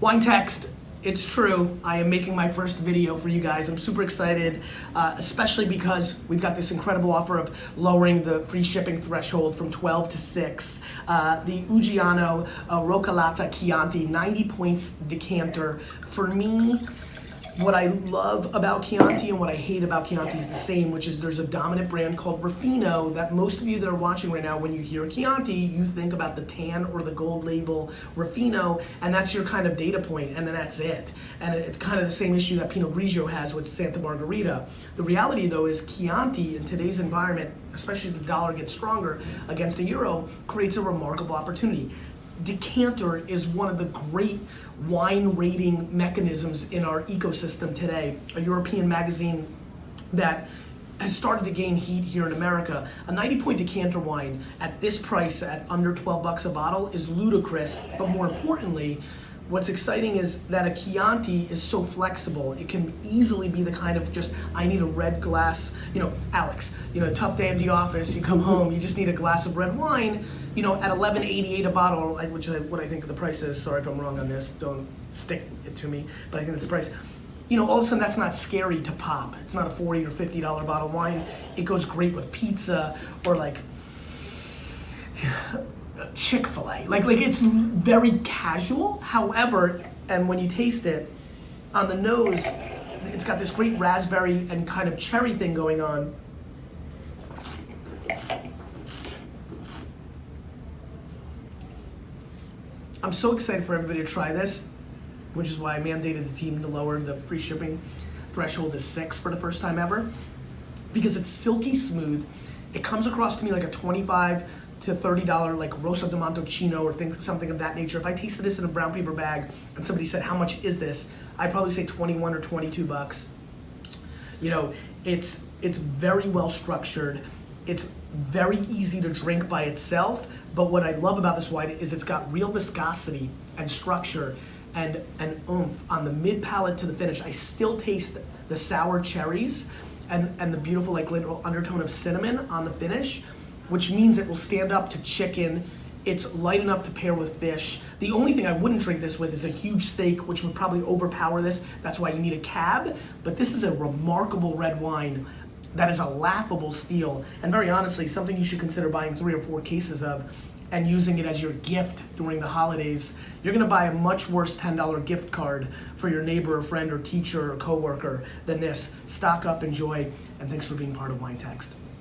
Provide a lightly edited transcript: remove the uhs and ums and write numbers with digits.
WineText, it's true. I am making my first video for you guys. I'm super excited, especially because we've got this incredible offer of lowering the free shipping threshold from 12 to 6. The Uggiano Roccialta Chianti 90 points decanter. For me, what I love about Chianti and what I hate about Chianti is the same, which is there's a dominant brand called Ruffino that most of you that are watching right now, when you hear Chianti, you think about the tan or the gold label Ruffino, and that's your kind of data point, and then that's it. And it's kind of the same issue that Pinot Grigio has with Santa Margherita. The reality, though, is Chianti in today's environment, especially as the dollar gets stronger against the euro, creates a remarkable opportunity. Decanter is one of the great wine rating mechanisms in our ecosystem today. A European magazine that has started to gain heat here in America. A 90-point decanter wine at this price at under 12 bucks a bottle is ludicrous, but more importantly, what's exciting is that a Chianti is so flexible. It can easily be the kind of just, I need a red glass, Alex, tough day at the office, you come home, you just need a glass of red wine, at $11.88 a bottle, which is what I think the price is. Sorry if I'm wrong on this, don't stick it to me, but I think that's the price. All of a sudden that's not scary to pop. It's not a $40 or $50 bottle of wine. It goes great with pizza or like Chick-fil-A. Like it's very casual. However, and when you taste it, on the nose, it's got this great raspberry and kind of cherry thing going on. I'm so excited for everybody to try this, which is why I mandated the team to lower the free shipping threshold to 6 for the first time ever, because it's silky smooth. It comes across to me like a $25 to $30 like Rosso di Montalcino or something of that nature. If I tasted this in a brown paper bag and somebody said, how much is this? I'd probably say 21 or 22 bucks. It's very well structured. It's very easy to drink by itself, but what I love about this wine is it's got real viscosity and structure and oomph on the mid palate to the finish. I still taste the sour cherries and the beautiful little undertone of cinnamon on the finish, which means it will stand up to chicken. It's light enough to pair with fish. The only thing I wouldn't drink this with is a huge steak, which would probably overpower this. That's why you need a cab. But this is a remarkable red wine that is a laughable steal. And very honestly, something you should consider buying 3 or 4 cases of and using it as your gift during the holidays. You're gonna buy a much worse $10 gift card for your neighbor or friend or teacher or coworker than this. Stock up, enjoy, and thanks for being part of WineText.